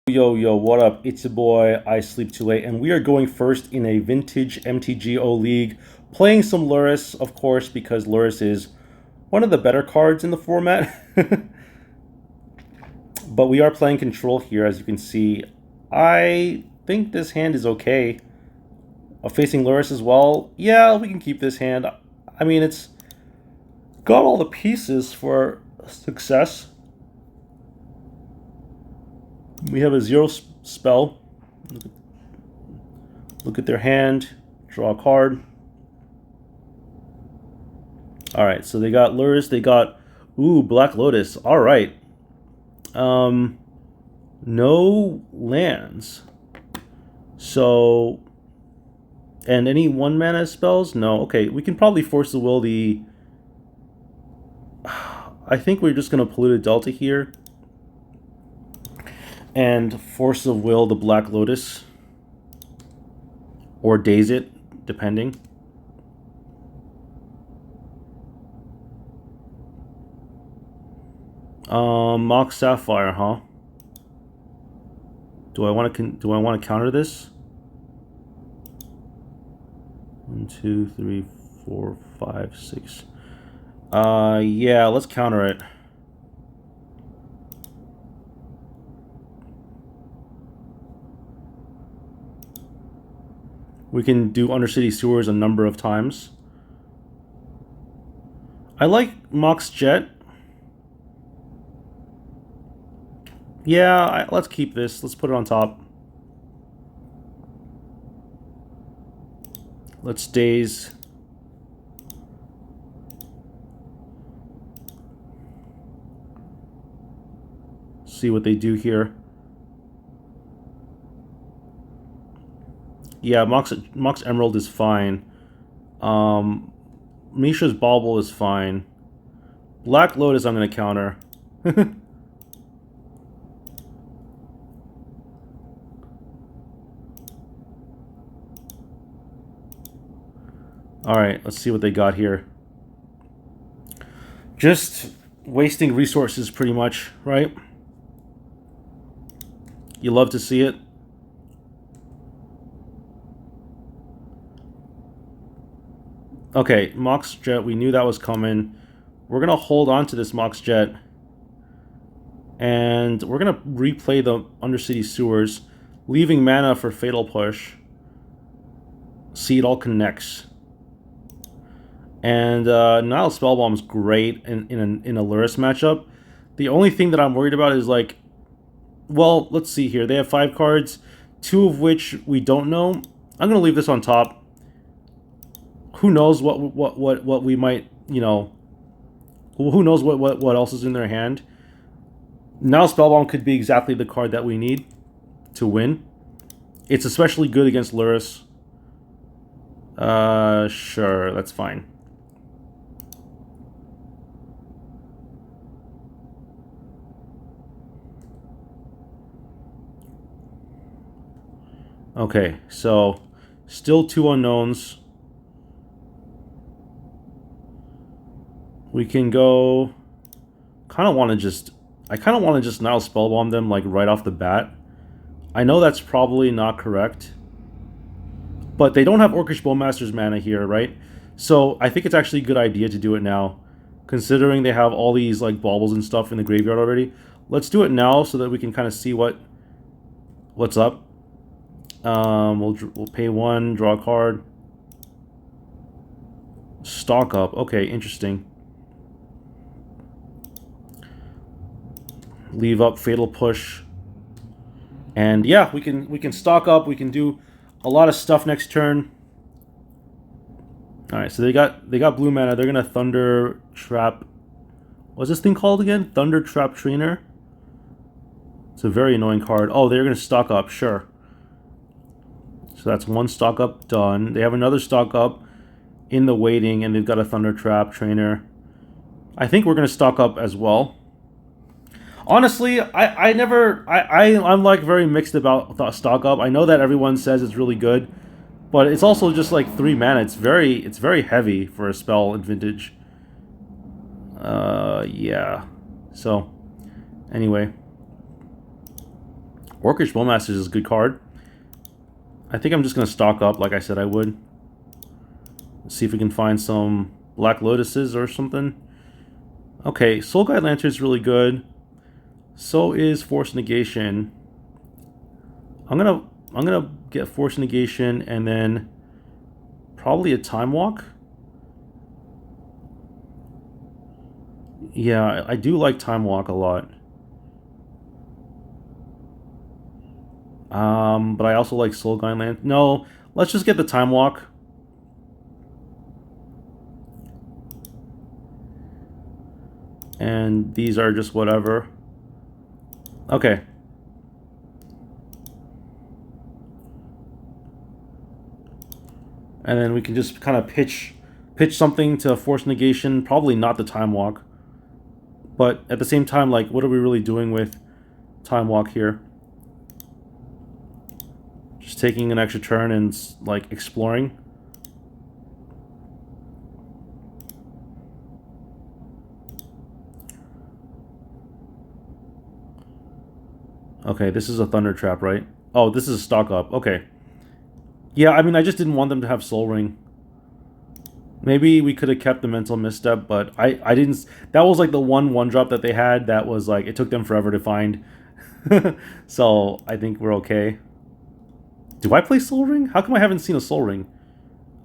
Yo, yo, what up? It's your boy, I Sleep Too Late, and we are going first in a vintage MTGO league, playing some Lurrus, of course, because Lurrus is one of the better cards in the format. But we are playing control here, as you can see. I think this hand is okay. Facing Lurrus as well, yeah, we can keep this hand. I mean, it's got all the pieces for success. We have a 0 spell. Look at their hand, draw a card. Alright, so they got Lurrus, they got, ooh, Black Lotus. Alright. No lands. So, and any 1 mana spells? No. Okay, we can probably force the will the... I think we're just going to Polluted Delta here. And force of will the Black Lotus. Or daze it, depending. Mox Sapphire, huh? Do I want to counter this? 1, 2, 3, 4, 5, 6. Yeah, let's counter it. We can do Undercity Sewers a number of times. I like Mox Jet. Yeah, let's keep this. Let's put it on top. Let's daze. See what they do here. Yeah, Mox Emerald is fine. Misha's Bauble is fine. Black Lotus I'm going to counter. Alright, let's see what they got here. Just wasting resources pretty much, right? You love to see it. Okay, Mox Jet, we knew that was coming. We're going to hold on to this Mox Jet. And we're going to replay the Undercity Sewers, leaving mana for Fatal Push. See, it all connects. And Nile Spellbomb is great in a Lurrus matchup. The only thing that I'm worried about is, like, well, let's see here. They have 5 cards, 2 of which we don't know. I'm going to leave this on top. Who knows what we might, you know, who knows what else is in their hand. Now Spellbomb could be exactly the card that we need to win. It's especially good against Lurrus. Sure, that's fine. Okay, so still 2 unknowns. We can go... I kind of want to just Nile Spellbomb them, like, right off the bat. I know that's probably not correct. But they don't have Orcish Bowmaster's mana here, right? So I think it's actually a good idea to do it now. Considering they have all these, like, baubles and stuff in the graveyard already. Let's do it now so that we can kind of see what's up. We'll pay 1, draw a card. Stock up. Okay, interesting. Leave up Fatal Push. And yeah, we can stock up. We can do a lot of stuff next turn. All right, so they got blue mana. They're gonna Thunder Trap. What's this thing called again? Thunder Trap Trainer. It's a very annoying card. Oh, they're gonna stock up. Sure. So that's 1 stock up done. They have another stock up in the waiting, and they've got a Thunder Trap Trainer. I think we're gonna stock up as well. Honestly, I'm like very mixed about stock up. I know that everyone says it's really good, but it's also just like 3 mana. It's very heavy for a spell in Vintage. Yeah. So, anyway, Orcish Bowmasters is a good card. I think I'm just going to stock up like I said I would. See if we can find some Black Lotuses or something. Okay, Soul Guide Lantern is really good. So is Force Negation. I'm gonna get Force Negation and then probably a Time Walk. Yeah, I do like Time Walk a lot. But I also like Soul Guide Lantern. No, let's just get the Time Walk. And these are just whatever. Okay. And then we can just kind of pitch something to Force Negation. Probably not the Time Walk. But at the same time, like, what are we really doing with Time Walk here? Just taking an extra turn and, like, exploring. Okay, this is a Thunder Trap, right? Oh, this is a stock up. Okay. Yeah, I mean, I just didn't want them to have Soul Ring. Maybe we could have kept the Mental Misstep, but I didn't... That was like the one drop that they had that was like, it took them forever to find. So, I think we're okay. Do I play Soul Ring? How come I haven't seen a Soul Ring?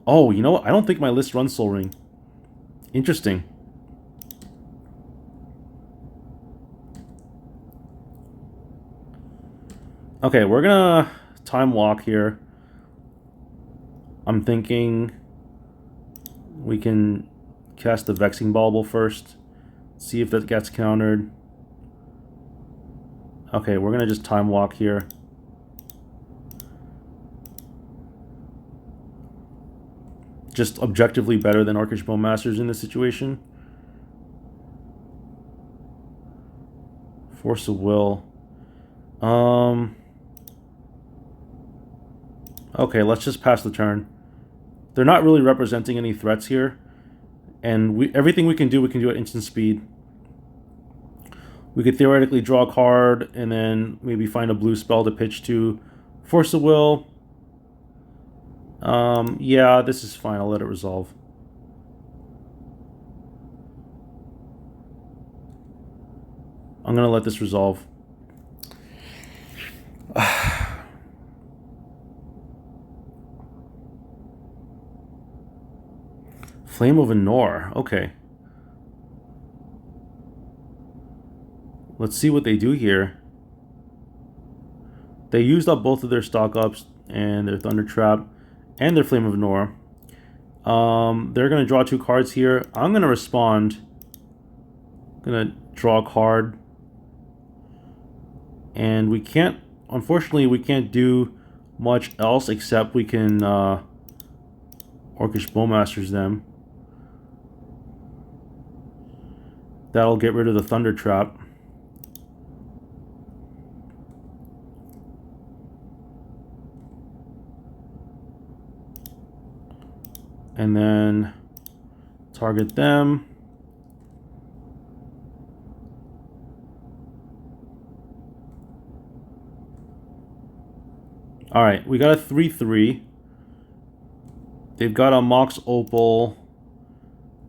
Oh, you know what? I don't think my list runs Soul Ring. Interesting. Okay, we're gonna Time Walk here. I'm thinking we can cast the Vexing Bauble first. See if that gets countered. Okay, we're gonna just Time Walk here. Just objectively better than Orcish Bowmasters in this situation. Force of Will. Okay, let's just pass the turn. They're not really representing any threats here. And everything we can do at instant speed. We could theoretically draw a card and then maybe find a blue spell to pitch to. Force of Will. Yeah, this is fine. I'll let it resolve. I'm gonna let this resolve. Flame of Anor. Okay. Let's see what they do here. They used up both of their stock ups and their Thunder Trap and their Flame of Anor. They're going to draw 2 cards here. I'm going to respond. I'm going to draw a card. And we can't, unfortunately, we can't do much else except we can Orcish Bowmasters them. That'll get rid of the Thunder Trap. And then target them. Alright, we got a 3/3. They've got a Mox Opal.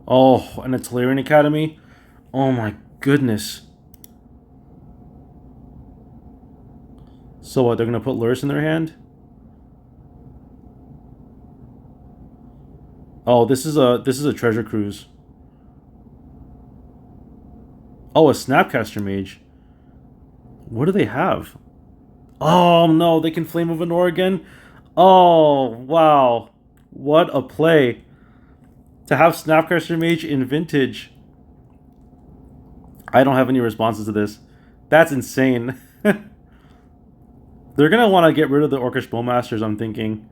Oh, and a Tolarian Academy. Oh my goodness. So what, they're going to put Lurrus in their hand? Oh, this is a Treasure Cruise. Oh, a Snapcaster Mage. What do they have? Oh no, they can Flame of Anor again? Oh, wow. What a play. To have Snapcaster Mage in Vintage. I don't have any responses to this. That's insane. They're going to want to get rid of the Orcish Bowmasters, I'm thinking.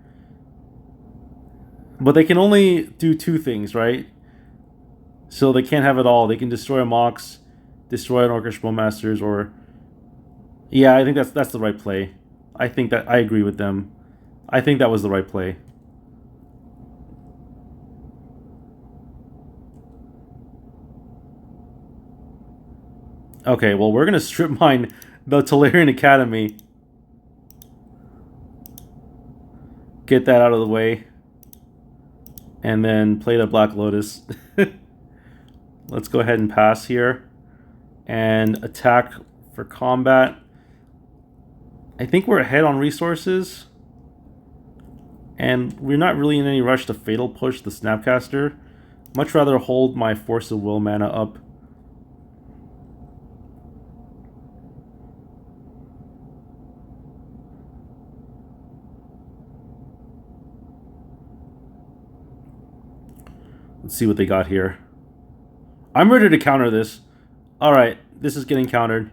But they can only do 2 things, right? So they can't have it all. They can destroy a Mox, destroy an Orcish Bowmasters, or... Yeah, I think that's the right play. I think that I agree with them. I think that was the right play. Okay, well, we're going to strip mine the Tolarian Academy. get that out of the way, and then play the Black Lotus. Let's go ahead and pass here and attack for combat. I think we're ahead on resources, and we're not really in any rush to Fatal Push the Snapcaster. Much rather hold my Force of Will mana up. Let's see what they got here. I'm ready to counter this. Alright, this is getting countered.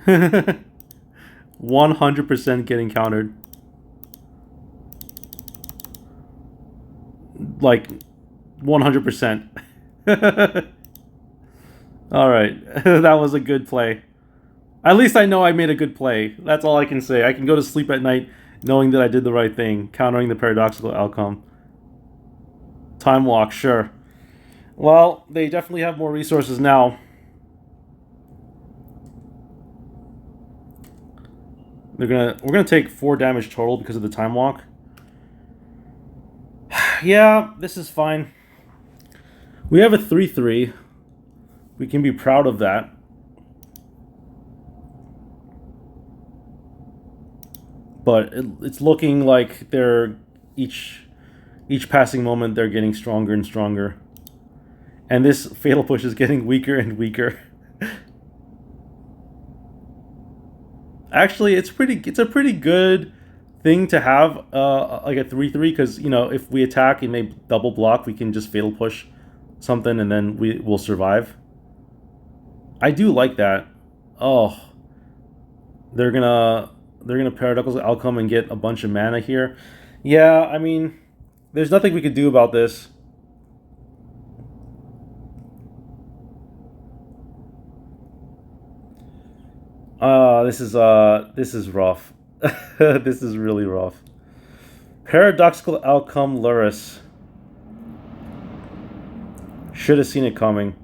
100% getting countered. Like, 100%. Alright, that was a good play. At least I know I made a good play. That's all I can say. I can go to sleep at night knowing that I did the right thing, countering the paradoxical outcome. Time walk, sure. Well, they definitely have more resources now. We're gonna take 4 damage total because of the time walk. Yeah, this is fine. We have a 3/3. We can be proud of that. But it's looking like they're each passing moment they're getting stronger and stronger. And this Fatal Push is getting weaker and weaker. Actually, it's a pretty good thing to have like a 3/3, because you know, if we attack and they double block, we can just Fatal Push something and then we will survive. I do like that. Oh, they're gonna Paradoxical Outcome and get a bunch of mana here. Yeah, I mean, there's nothing we could do about this. This is rough. This is really rough. Paradoxical Outcome Lurrus. Should have seen it coming.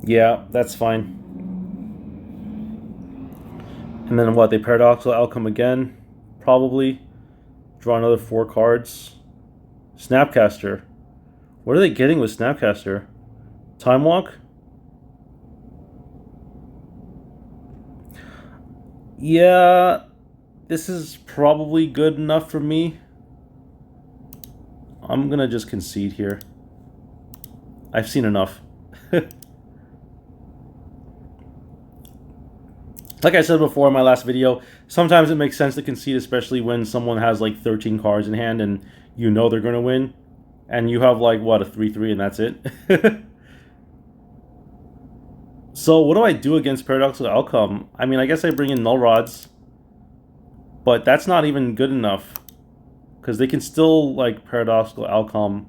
Yeah, that's fine. And then what? They Paradoxical Outcome again? Probably. Draw another 4 cards. Snapcaster. What are they getting with Snapcaster? Time Walk? Yeah, this is probably good enough for me. I'm gonna just concede here. I've seen enough. Like I said before in my last video, sometimes it makes sense to concede, especially when someone has like 13 cards in hand and you know they're going to win. And you have like, what, a 3/3 and that's it? So what do I do against Paradoxical Outcome? I mean, I guess I bring in Null Rods. But that's not even good enough. Because they can still like Paradoxical Outcome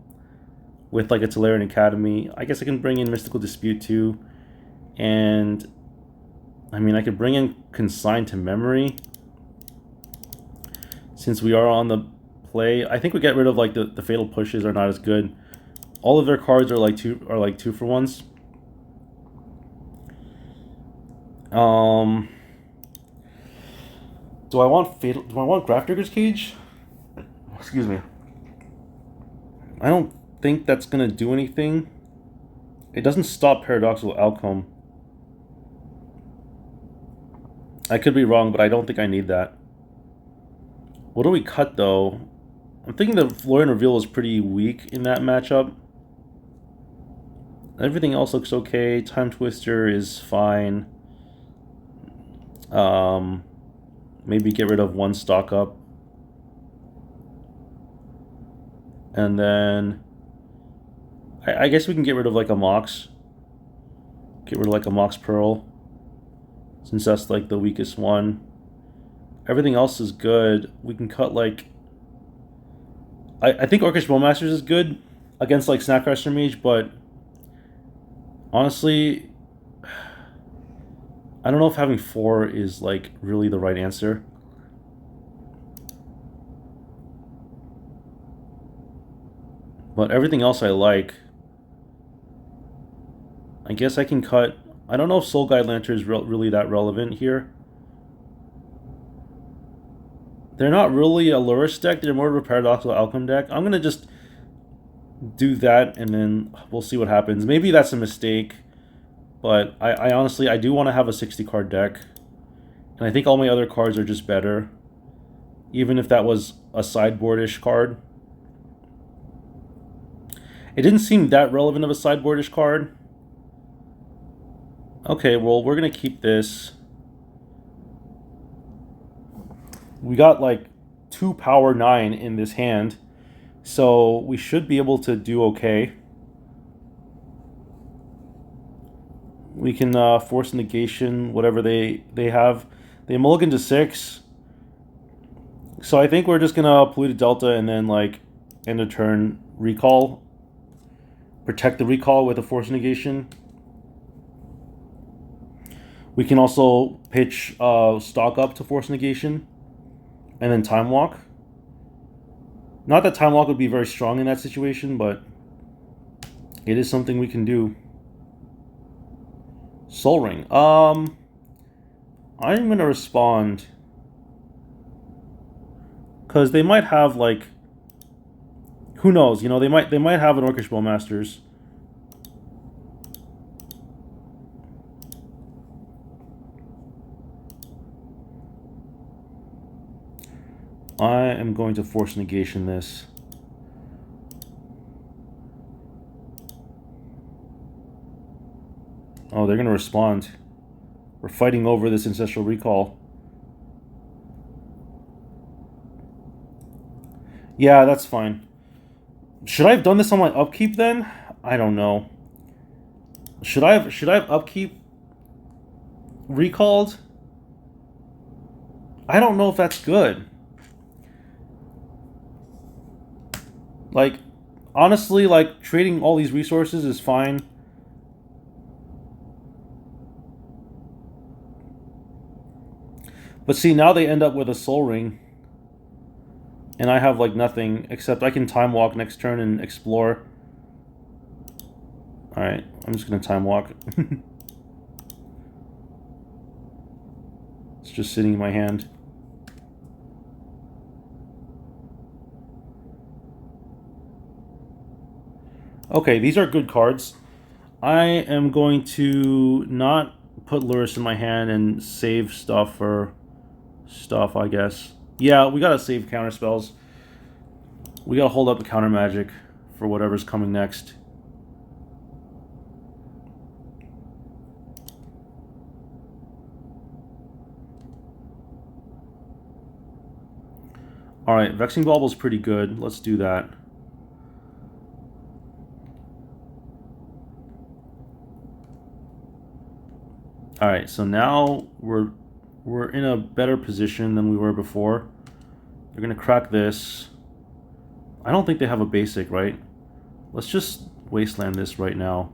with like a Tolarian Academy. I guess I can bring in Mystical Dispute too. And I mean, I could bring in Consign to Memory. Since we are on the play, I think we get rid of like the Fatal Pushes are not as good. All of their cards are like 2-for-1s. Do I want Grafdigger's Cage? Excuse me. I don't think that's gonna do anything. It doesn't stop Paradoxical Outcome. I could be wrong, but I don't think I need that. What do we cut, though? I'm thinking the Florian Reveal is pretty weak in that matchup. Everything else looks okay. Time Twister is fine. Maybe get rid of 1 stock up. And then I guess we can get rid of like a Mox. Get rid of like a Mox Pearl, since that's like the weakest one. Everything else is good. We can cut like... I think Orcish Bowmasters is good against like Snapcaster Mage, but honestly, I don't know if having 4 is like really the right answer. But everything else I like. I guess I can cut I don't know if Soul Guide Lantern is really that relevant here. They're not really a Lurrus deck. They're more of a Paradoxical Outcome deck. I'm going to just do that, and then we'll see what happens. Maybe that's a mistake, but I honestly, I do want to have a 60-card deck. And I think all my other cards are just better. Even if that was a sideboard-ish card. It didn't seem that relevant of a sideboard-ish card. Okay, well, we're going to keep this. We got like 2 power 9 in this hand. So we should be able to do okay. We can force negation, whatever they have. They mulligan to 6. So I think we're just going to Polluted Delta and then like end of turn recall. Protect the recall with a force negation. We can also pitch stock up to force negation. And then time walk. Not that time walk would be very strong in that situation, but it is something we can do. Soul Ring. I'm gonna respond because they might have like, who knows? You know, they might have an Orcish Bowmasters. I am going to force negation this. Oh, they're going to respond. We're fighting over this Ancestral Recall. Yeah, that's fine. Should I have done this on my upkeep then? I don't know. Should I have upkeep recalled? I don't know if that's good. Like, honestly, like, trading all these resources is fine. But see, now they end up with a Soul Ring. And I have, like, nothing, except I can Time Walk next turn and explore. Alright, I'm just going to Time Walk. It's just sitting in my hand. Okay, these are good cards. I am going to not put Lurrus in my hand and save stuff for stuff, I guess. Yeah, we gotta save counter spells. We gotta hold up the counter magic for whatever's coming next. Alright, Vexing Bauble's pretty good. Let's do that. Alright, so now we're in a better position than we were before. They're gonna crack this. I don't think they have a basic, right? Let's just wasteland this right now.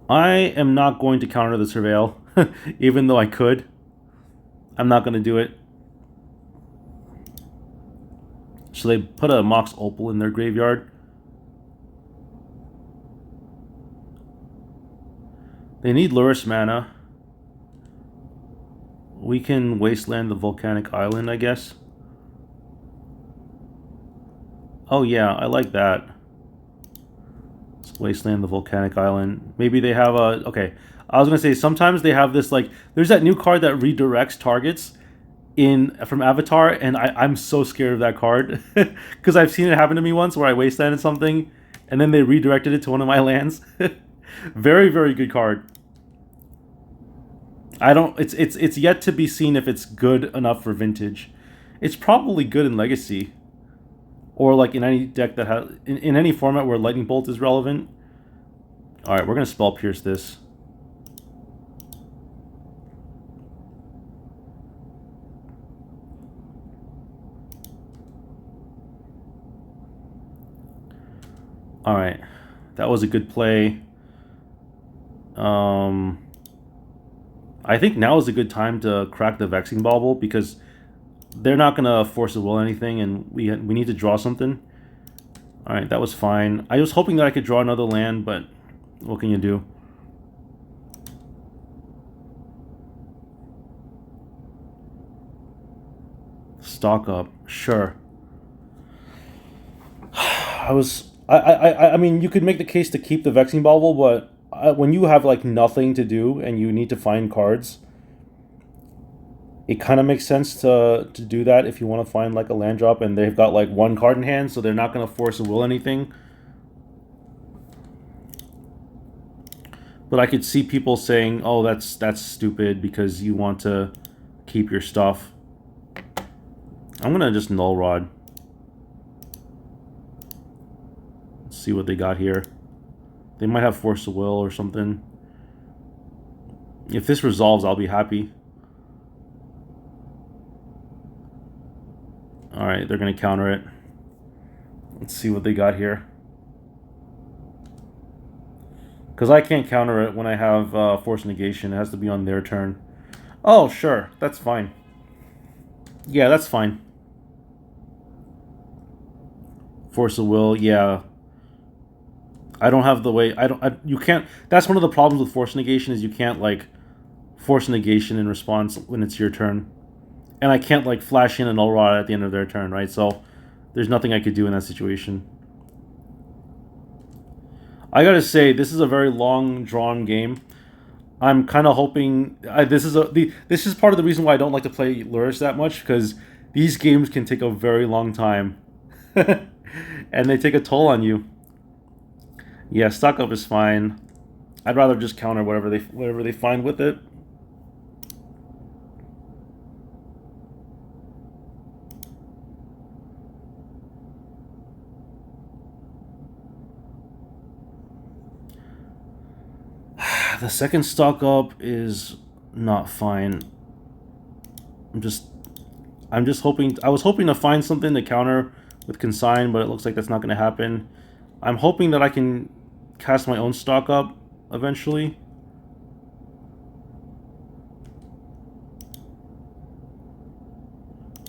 I am not going to counter the Surveil, even though I could. I'm not going to do it. So they put a Mox Opal in their graveyard. They need Lurrus mana. We can wasteland the Volcanic Island, I guess. Oh yeah, I like that. Let's wasteland the Volcanic Island. Maybe they have a... Okay, I was going to say, sometimes they have this, like... There's that new card that redirects targets from Avatar, and I'm so scared of that card. Because I've seen it happen to me once, where I wastelanded something, and then they redirected it to one of my lands. Very, very good card. I don't... It's yet to be seen if it's good enough for Vintage. It's probably good in Legacy. Or like in any deck that has... In any format where Lightning Bolt is relevant. Alright, we're going to Spell Pierce this. Alright. That was a good play. I think now is a good time to crack the Vexing Bauble, because they're not gonna force a will anything, and we need to draw something. All right, that was fine. I was hoping that I could draw another land, but what can you do? Stock up, sure. I mean, you could make the case to keep the Vexing Bauble, but when you have like nothing to do and you need to find cards, it kind of makes sense to do that if you want to find like a land drop and they've got like one card in hand, so they're not going to force a will anything. But I could see people saying, "Oh, that's stupid because you want to keep your stuff." I'm gonna just null rod. Let's see what they got here. They might have force of will or something. If this resolves, I'll be happy. Alright, they're gonna counter it. Let's see what they got here. Because I can't counter it when I have force negation. It has to be on their turn. Oh, sure. That's fine. Yeah, that's fine. Force of will, yeah. I don't have the way. You can't. That's one of the problems with force negation is you can't like force negation in response when it's your turn, and I can't like flash in a null rod at the end of their turn, right? So there's nothing I could do in that situation. I gotta say, this is a very long, drawn game. I'm kind of hoping this is part of the reason why I don't like to play Lurrus that much, because these games can take a very long time. And they take a toll on you. Yeah, stock up is fine. I'd rather just counter whatever they find with it. The second stock up is not fine. I'm just hoping. I was hoping to find something to counter with consign, but it looks like that's not going to happen. I'm hoping that I can cast my own stock up eventually.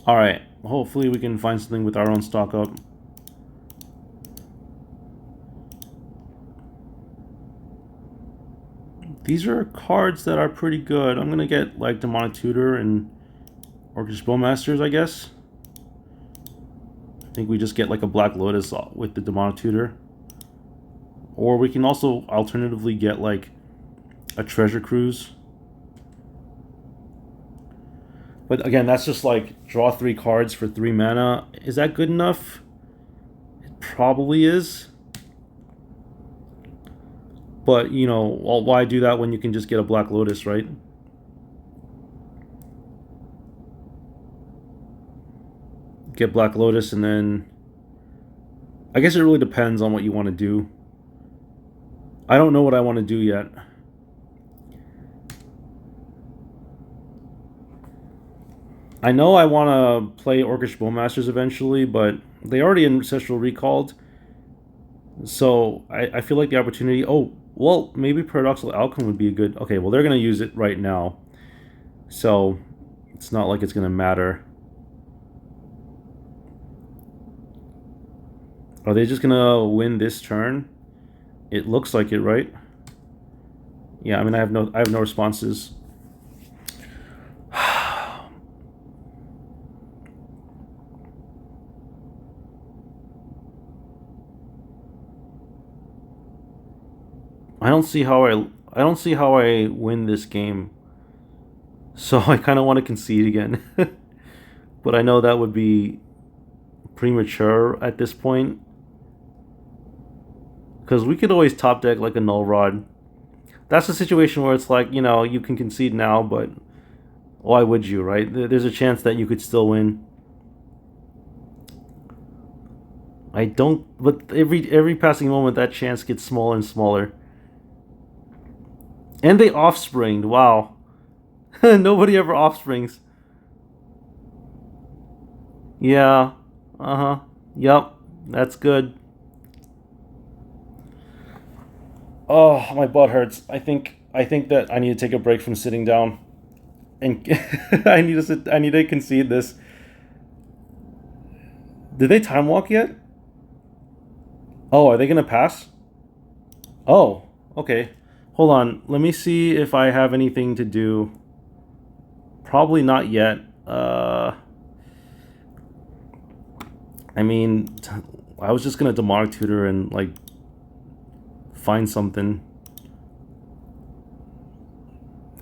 Alright, hopefully we can find something with our own stock up. These are cards that are pretty good. I'm going to get like Demonic Tutor and Orcish Bowmasters, I guess. I think we just get like a Black Lotus with the Demonic Tutor. Or we can also alternatively get like a Treasure Cruise. But again, that's just like draw 3 cards for 3 mana. Is that good enough? It probably is. But, you know, why do that when you can just get a Black Lotus, right? Get Black Lotus and then... I guess it really depends on what you want to do. I don't know what I want to do yet. I know I want to play Orcish Bowmasters eventually, but they already Ancestral Recalled. So I feel like the opportunity... Oh, well, maybe Paradoxical Outcome would be a good... Okay, well, they're going to use it right now. So it's not like it's going to matter. Are they just going to win this turn? It looks like it, right? Yeah, I mean, I have no responses. I don't see how I win this game. So I kind of want to concede again. But I know that would be premature at this point. Because we could always top deck like a null rod. That's a situation where it's like, you know, you can concede now, but why would you, right? There's a chance that you could still win. I don't... But every passing moment, that chance gets smaller and smaller. And they offspringed. Wow. Nobody ever offsprings. Yeah. Uh-huh. Yep. That's good. Oh, my butt hurts. I think that I need to take a break from sitting down. And I need to concede this. Did they time walk yet? Oh, are they gonna pass? Oh, okay. Hold on. Let me see if I have anything to do. Probably not yet. I mean, I was just gonna demonic tutor and like find something.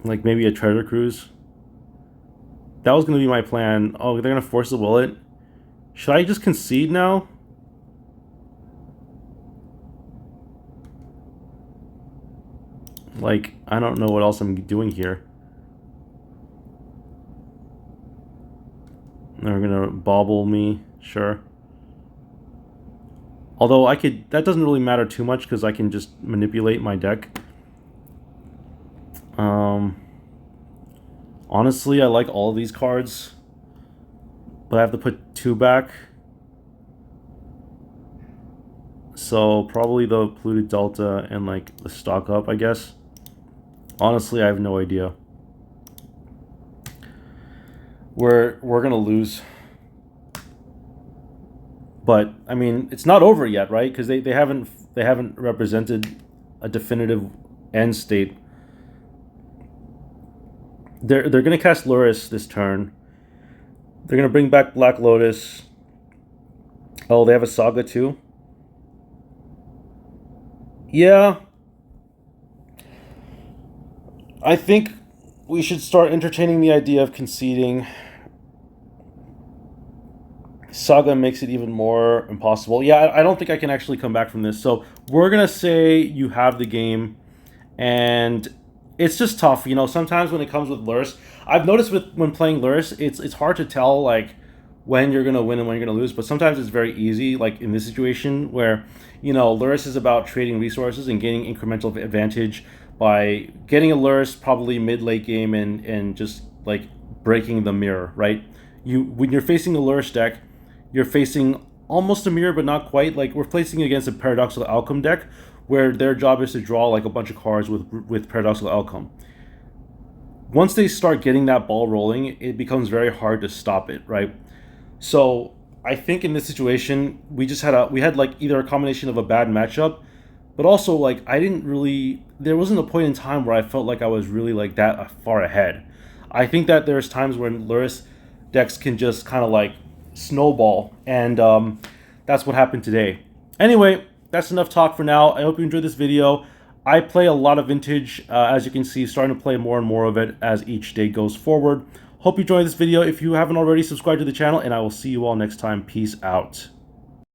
Like maybe a treasure cruise. That was gonna be my plan. Oh, they're gonna force the will it. Should I just concede now? Like, I don't know what else I'm doing here. They're gonna bobble me, sure. Although I could, that doesn't really matter too much because I can just manipulate my deck. Honestly, I like all of these cards, but I have to put 2 back. So probably the polluted delta and like the stock up, I guess. Honestly, I have no idea. We're gonna lose. But I mean, it's not over yet, right? Because they haven't represented a definitive end state. They're gonna cast Lurrus this turn. They're gonna bring back Black Lotus. Oh, they have a Saga too. Yeah, I think we should start entertaining the idea of conceding. Saga makes it even more impossible. Yeah, I don't think I can actually come back from this. So we're gonna say you have the game, and it's just tough. You know, sometimes when it comes with Lurrus, I've noticed when playing Lurrus, it's hard to tell like when you're gonna win and when you're gonna lose. But sometimes it's very easy, like in this situation where Lurrus is about trading resources and gaining incremental advantage by getting a Lurrus probably mid late game and just like breaking the mirror, right? When you're facing the Lurrus deck, you're facing almost a mirror, but not quite. Like we're facing against a Paradoxical Outcome deck, where their job is to draw like a bunch of cards with Paradoxical Outcome. Once they start getting that ball rolling, it becomes very hard to stop it, right? So I think in this situation, we had like either a combination of a bad matchup, but also like there wasn't a point in time where I felt like I was really like that far ahead. I think that there's times when Lurrus decks can just kind of like snowball, and that's what happened today. Anyway, that's enough talk for now. I hope you enjoyed this video. I play a lot of Vintage, as you can see, starting to play more and more of it as each day goes forward. Hope you enjoyed this video. If you haven't already, subscribe to the channel, and I will see you all next time. Peace out.